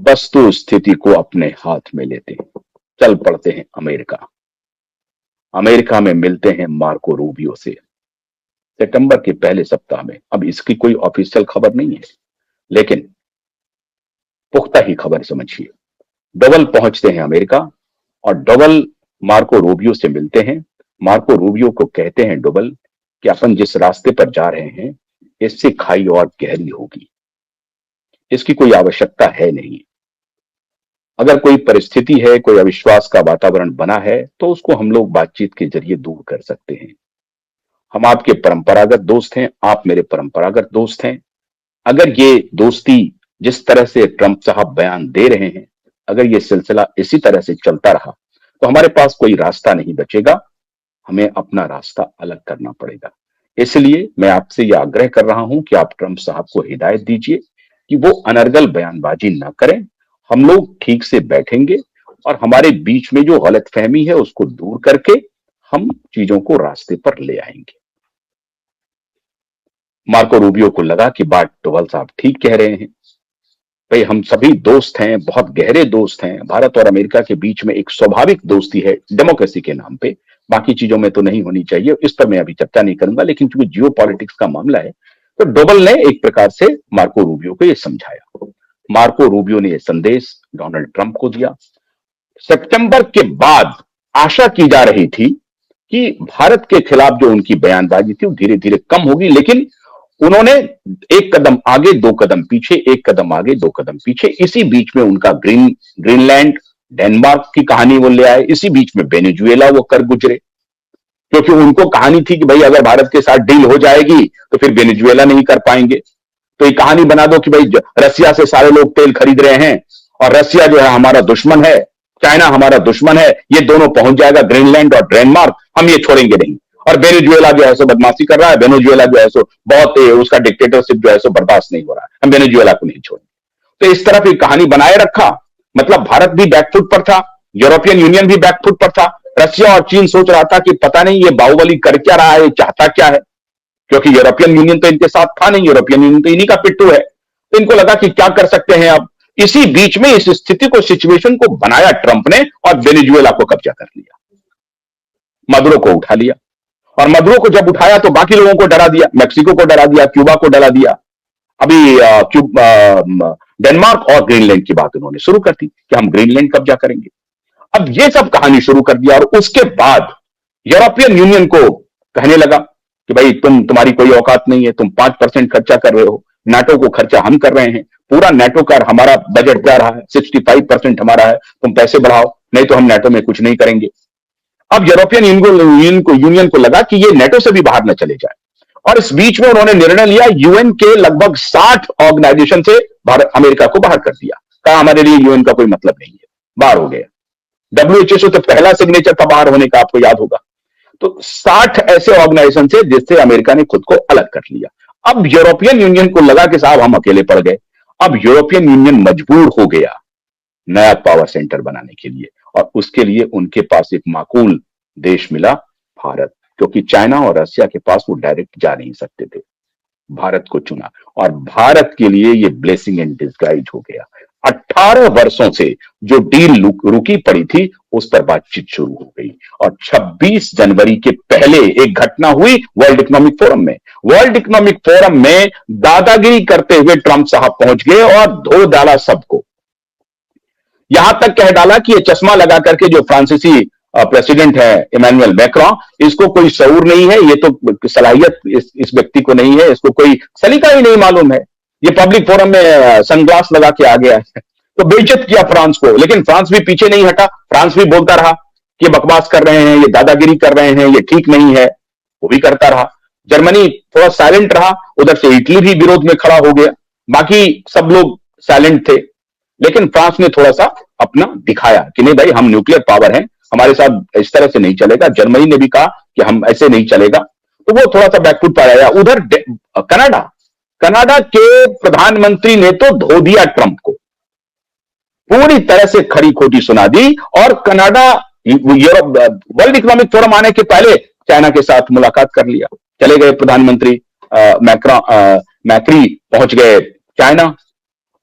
वस्तु स्थिति को अपने हाथ में लेते चल पड़ते हैं अमेरिका। अमेरिका में मिलते हैं मार्को रूबियो से सितंबर के पहले सप्ताह में। अब इसकी कोई ऑफिशियल खबर नहीं है, लेकिन पुख्ता ही खबर समझिए। डोवल पहुंचते हैं अमेरिका और डोवल मार्को रूबियो से मिलते हैं। मार्को रूबियो को कहते हैं डोवल कि अपन जिस रास्ते पर जा रहे हैं इससे खाई और गहरी होगी, इसकी कोई आवश्यकता है नहीं। अगर कोई परिस्थिति है, कोई अविश्वास का वातावरण बना है, तो उसको हम लोग बातचीत के जरिए दूर कर सकते हैं। हम आपके परंपरागत दोस्त हैं, आप मेरे परंपरागत दोस्त हैं। अगर ये दोस्ती जिस तरह से ट्रंप साहब बयान दे रहे हैं, अगर ये सिलसिला इसी तरह से चलता रहा तो हमारे पास कोई रास्ता नहीं बचेगा, हमें अपना रास्ता अलग करना पड़ेगा। इसलिए मैं आपसे यह आग्रह कर रहा हूं कि आप ट्रंप साहब को हिदायत दीजिए कि वो अनर्गल बयानबाजी न करें। हम लोग ठीक से बैठेंगे और हमारे बीच में जो गलतफहमी है उसको दूर करके हम चीजों को रास्ते पर ले आएंगे। मार्को रूबियो को लगा कि बात डोवल साहब ठीक कह रहे हैं। भाई हम सभी दोस्त हैं, बहुत गहरे दोस्त हैं। भारत और अमेरिका के बीच में एक स्वाभाविक दोस्ती है डेमोक्रेसी के नाम पे, बाकी चीजों में तो नहीं होनी चाहिए। इस पर मैं अभी चर्चा नहीं करूंगा, लेकिन चूंकि जियो पॉलिटिक्स का मामला है तो डोवल ने एक प्रकार से मार्को रूबियो को यह समझाया। मार्को रूबियो ने यह संदेश डोनाल्ड ट्रंप को दिया। सितंबर के बाद आशा की जा रही थी कि भारत के खिलाफ जो उनकी बयानबाजी थी वो धीरे धीरे कम होगी, लेकिन उन्होंने एक कदम आगे दो कदम पीछे, एक कदम आगे दो कदम पीछे। इसी बीच में उनका ग्रीनलैंड डेनमार्क की कहानी वो ले आए, इसी बीच में वेनेजुएला वो कर गुजरे, क्योंकि उनको कहानी थी कि भाई अगर भारत के साथ डील हो जाएगी तो फिर वेनेजुएला नहीं कर पाएंगे। तो ये कहानी बना दो कि भाई रसिया से सारे लोग तेल खरीद रहे हैं और रसिया जो है हमारा दुश्मन है, चाइना हमारा दुश्मन है, ये दोनों पहुंच जाएगा ग्रीनलैंड और डेनमार्क, हम ये छोड़ेंगे नहीं। और वेनेजुएला जो है सो बदमाशी कर रहा है, वेनेजुएला जो है सो बहुत उसका डिक्टेटरशिप जो है सो बर्दाश्त नहीं हो रहा है, हम वेनेजुएला को नहीं छोड़ेंगे। तो इस तरह की कहानी बनाए रखा। मतलब भारत भी बैकफुट पर था, यूरोपियन यूनियन भी बैकफुट पर था। रशिया और चीन सोच रहा था कि पता नहीं ये बाहुबली कर क्या रहा है, ये चाहता क्या है, क्योंकि यूरोपियन यूनियन तो इनके साथ था नहीं, यूरोपियन यूनियन तो इन्हीं का पिट्टू है। तो इनको लगा कि क्या कर सकते हैं अब। इसी बीच में इस स्थिति को, सिचुएशन को बनाया ट्रंप ने और वेनेजुएला को कब्जा कर लिया, मदुरो को उठा लिया। और मदुरो को जब उठाया तो बाकी लोगों को डरा दिया, मैक्सिको को डरा दिया, क्यूबा को डरा दिया। अभी डेनमार्क और ग्रीनलैंड की बात उन्होंने शुरू कर दी कि हम ग्रीनलैंड कब्जा करेंगे। अब ये सब कहानी शुरू कर दिया और उसके बाद यूरोपियन यूनियन को कहने लगा कि भाई तुम्हारी कोई औकात नहीं है, तुम 5% खर्चा कर रहे हो, नाटो को खर्चा हम कर रहे हैं, पूरा नाटो का हमारा बजट जा रहा है, 65% हमारा है, तुम पैसे बढ़ाओ नहीं तो हम नाटो में कुछ नहीं करेंगे। अब यूरोपियन यूनियन को लगा कि ये नाटो से भी बाहर न चले जाए, और इस बीच में उन्होंने निर्णय लिया, यूएन के लगभग 60 ऑर्गेनाइजेशन से भारत अमेरिका को बाहर कर दिया। कहा हमारे लिए यूएन का कोई मतलब नहीं है, बाहर हो गया। डब्ल्यूएचओ तो पहला सिग्नेचर था बाहर होने का, आपको याद होगा। तो 60 ऐसे ऑर्गेनाइजेशन से जिससे अमेरिका ने खुद को अलग कर लिया। अब यूरोपियन यूनियन को लगा कि साहब हम अकेले पड़ गए। अब यूरोपियन यूनियन मजबूर हो गया नया पावर सेंटर बनाने के लिए, और उसके लिए उनके पास एक माकूल देश मिला, भारत, क्योंकि चाइना और रशिया के पास वो डायरेक्ट जा नहीं सकते थे। भारत को चुना और भारत के लिए ये ब्लेसिंग इन डिस्गाइज हो गया। 18 वर्षों से जो डील रुकी पड़ी थी उस पर बातचीत शुरू हो गई, और 26 जनवरी के पहले एक घटना हुई वर्ल्ड इकोनॉमिक फोरम में। वर्ल्ड इकोनॉमिक फोरम में दादागिरी करते हुए ट्रंप साहब पहुंच गए और धो डाला सबको। यहां तक कह डाला कि ये चश्मा लगा करके जो फ्रांसीसी प्रेसिडेंट है इमैनुअल मैक्रोन, इसको कोई शऊर नहीं है, ये तो सलाहियत इस व्यक्ति को नहीं है, इसको कोई सलीका ही नहीं मालूम है, ये पब्लिक फोरम में सनग्लास लगा के आ गया है। तो बेइज्जत किया फ्रांस को, लेकिन फ्रांस भी पीछे नहीं हटा। फ्रांस भी बोलता रहा कि बकवास कर रहे हैं, ये दादागिरी कर रहे हैं, ये ठीक नहीं है, वो भी करता रहा। जर्मनी थोड़ा साइलेंट रहा, उधर से इटली भी विरोध में खड़ा हो गया, बाकी सब लोग साइलेंट थे। लेकिन फ्रांस ने थोड़ा सा अपना दिखाया कि नहीं भाई हम न्यूक्लियर पावर हैं, हमारे साथ इस तरह से नहीं चलेगा। जर्मनी ने भी कहा कि हम ऐसे नहीं चलेगा, तो वो थोड़ा सा बैकफुट पर आया। उधर कनाडा के प्रधानमंत्री ने तो धो दिया ट्रंप को, पूरी तरह से खरी खोटी सुना दी। और Canada Europe world economic forum आने के पहले चाइना के साथ मुलाकात कर लिया, चले गए प्रधानमंत्री मैक्री पहुंच गए चाइना,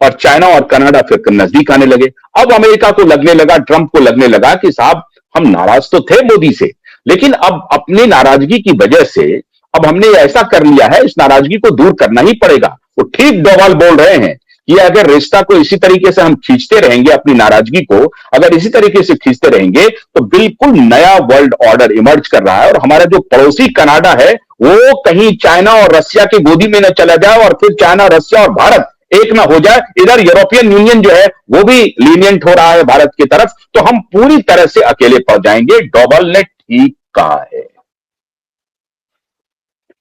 और चाइना और कनाडा फिर नजदीक आने लगे। अब अमेरिका को लगने लगा, ट्रंप को लगने लगा कि साहब हम नाराज तो थे मोदी से, लेकिन अब अपनी नाराजगी की वजह से अब हमने ऐसा कर लिया है, इस नाराजगी को दूर करना ही पड़ेगा। वो ठीक डोवाल बोल रहे हैं कि अगर रिश्ता को इसी तरीके से हम खींचते रहेंगे, अपनी नाराजगी को अगर इसी तरीके से खींचते रहेंगे, तो बिल्कुल नया वर्ल्ड ऑर्डर इमर्ज कर रहा है और हमारा जो पड़ोसी कनाडा है वो कहीं चाइना और रशिया की गोदी में न चला जाए और फिर चाइना, रशिया और भारत एक ना हो जाए। इधर यूरोपियन यूनियन जो है वो भी लीनियंट हो रहा है भारत की तरफ, तो हम पूरी तरह से अकेले पड़ जाएंगे। डोवाल ने ठीक कहा है।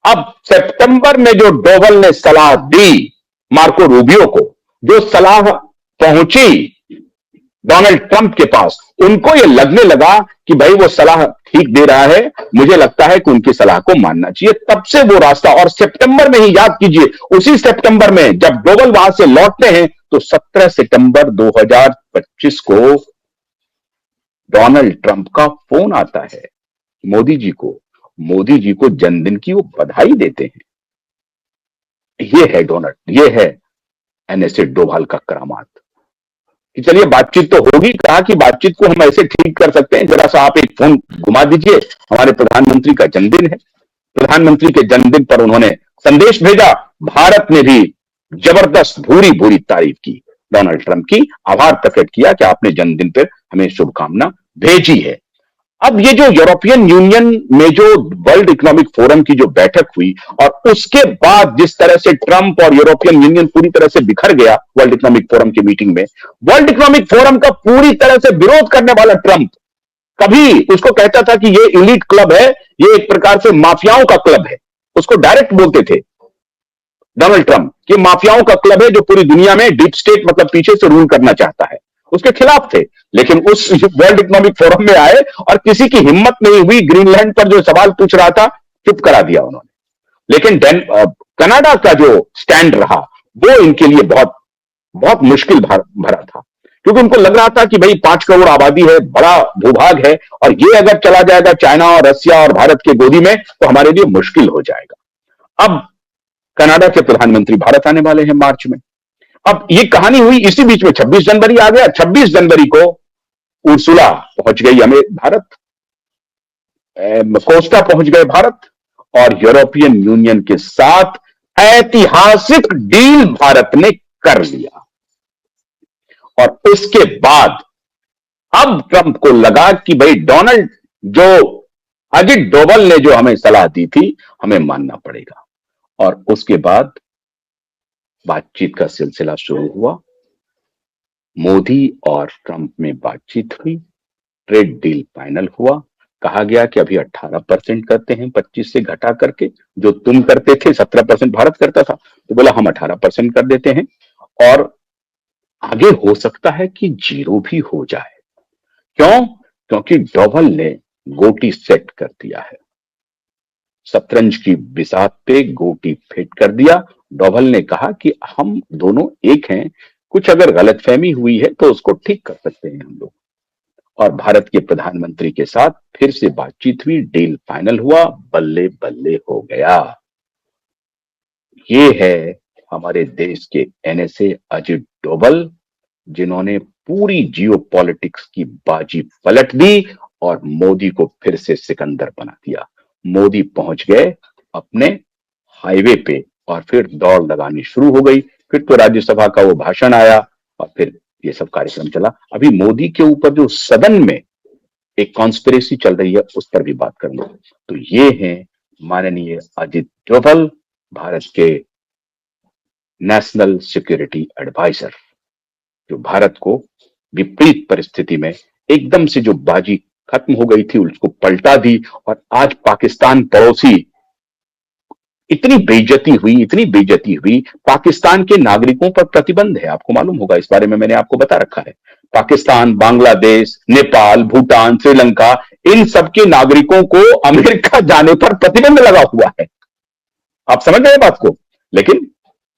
अब सितंबर में जो डोवाल ने सलाह दी मार्को रूबियो को, जो सलाह पहुंची डोनाल्ड ट्रंप के पास, उनको यह लगने लगा कि भाई वो सलाह ठीक दे रहा है, मुझे लगता है कि उनकी सलाह को मानना चाहिए। तब से वो रास्ता, और सितंबर में ही याद कीजिए, उसी सितंबर में जब डोवाल वहां से लौटते हैं तो 17 सितंबर 2025 को डोनाल्ड ट्रंप का फोन आता है मोदी जी को जन्मदिन की वो बधाई देते हैं। ये है डोनाल्ड, ये है एनएसए डोभाल का करामात कि चलिए बातचीत तो होगी। कहा कि बातचीत को हम ऐसे ठीक कर सकते हैं, जरा सा आप एक फोन घुमा दीजिए, हमारे प्रधानमंत्री का जन्मदिन है। प्रधानमंत्री के जन्मदिन पर उन्होंने संदेश भेजा। भारत ने भी जबरदस्त भूरी भूरी तारीफ की, डोनाल्ड ट्रंप की, आभार प्रकट किया कि आपने जन्मदिन पर हमें शुभकामना भेजी है। अब ये जो यूरोपियन यूनियन में जो वर्ल्ड इकोनॉमिक फोरम की जो बैठक हुई और उसके बाद जिस तरह से ट्रंप और यूरोपियन यूनियन पूरी तरह से बिखर गया वर्ल्ड इकोनॉमिक फोरम की मीटिंग में, वर्ल्ड इकोनॉमिक फोरम का पूरी तरह से विरोध करने वाला ट्रंप, कभी उसको कहता था कि ये इलीट क्लब है, ये एक प्रकार से माफियाओं का क्लब है, उसको डायरेक्ट बोलते थे डोनाल्ड ट्रंप कि माफियाओं का क्लब है जो पूरी दुनिया में डीप स्टेट मतलब पीछे से रूल करना चाहता है, उसके खिलाफ थे। लेकिन उस वर्ल्ड इकोनॉमिक फोरम में आए और किसी की हिम्मत नहीं हुई, ग्रीनलैंड पर जो सवाल पूछ रहा था चुप करा दिया उन्होंने। लेकिन कनाडा का जो स्टैंड रहा वो इनके लिए बहुत बहुत मुश्किल भरा था, क्योंकि उनको लग रहा था कि भाई 5 करोड़ आबादी है, बड़ा भूभाग है, और ये अगर चला जाएगा चाइना और रशिया और भारत की गोदी में तो हमारे लिए मुश्किल हो जाएगा। अब कनाडा के प्रधानमंत्री भारत आने वाले हैं मार्च में। अब ये कहानी हुई, इसी बीच में 26 जनवरी आ गया। 26 जनवरी को उर्सुला पहुंच गई भारत, कोस्टा पहुंच गए भारत, और यूरोपियन यूनियन के साथ ऐतिहासिक डील भारत ने कर लिया। और उसके बाद अब ट्रंप को लगा कि भाई डोनाल्ड, जो अजित डोभाल ने जो हमें सलाह दी थी, हमें मानना पड़ेगा। और उसके बाद बातचीत का सिलसिला शुरू हुआ। मोदी और ट्रंप में बातचीत हुई, ट्रेड डील फाइनल हुआ। कहा गया कि अभी 18% करते हैं 25 से घटा करके, जो तुम करते थे 17% भारत करता था, तो बोला हम 18% कर देते हैं, और आगे हो सकता है कि 0 भी हो जाए। क्यों? क्योंकि डोभाल ने गोटी सेट कर दिया है, शतरंज की बिसात पे गोटी फिट कर दिया। डोभाल ने कहा कि हम दोनों एक हैं, कुछ अगर गलतफहमी हुई है तो उसको ठीक कर सकते हैं हम लोग। और भारत के प्रधानमंत्री के साथ फिर से बातचीत हुई, डील फाइनल हुआ, बल्ले बल्ले हो गया। ये है हमारे देश के एनएसए अजित डोभाल, जिन्होंने पूरी जियोपॉलिटिक्स की बाजी पलट दी और मोदी को फिर से सिकंदर बना दिया। मोदी पहुंच गए अपने हाईवे पे और फिर दौड़ लगानी शुरू हो गई। फिर तो राज्यसभा का वो भाषण आया और फिर ये सब कार्यक्रम चला। अभी मोदी के ऊपर जो सदन में एक कॉन्स्पिरेसी चल रही है उस पर भी बात करूंगा। तो ये हैं माननीय अजित डोभाल, भारत के नेशनल सिक्योरिटी एडवाइजर, जो भारत को विपरीत परिस्थिति में एकदम से जो बाजी खत्म हो गई थी उसको पलटा दी। और आज पाकिस्तान पड़ोसी, इतनी बेइज्जती हुई। पाकिस्तान के नागरिकों पर प्रतिबंध है, आपको मालूम होगा, इस बारे में मैंने आपको बता रखा है। पाकिस्तान, बांग्लादेश, नेपाल, भूटान, श्रीलंका, इन सबके नागरिकों को अमेरिका जाने पर प्रतिबंध लगा हुआ है। आप समझ रहे बात को? लेकिन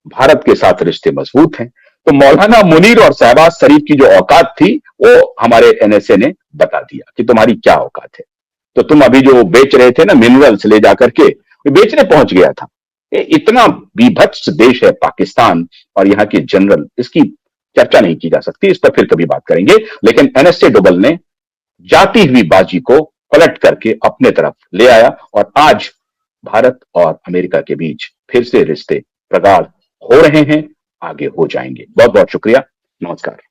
भारत के साथ रिश्ते मजबूत हैं। तो मौलाना मुनीर और शहबाज शरीफ की जो औकात थी वो हमारे एनएसए ने बता दिया कि तुम्हारी क्या औकात है। तो तुम अभी जो बेच रहे थे ना मिनरल्स ले जाकर के, बेचने पहुंच गया था। ये इतना बीभत्स देश है पाकिस्तान, और यहाँ के जनरल, इसकी चर्चा नहीं की जा सकती, इस पर फिर कभी बात करेंगे। लेकिन एनएसए डोभाल ने जाती हुई बाजी को पलट करके अपने तरफ ले आया, और आज भारत और अमेरिका के बीच फिर से रिश्ते प्रगाढ़ हो रहे हैं, आगे हो जाएंगे। बहुत बहुत शुक्रिया, नमस्कार।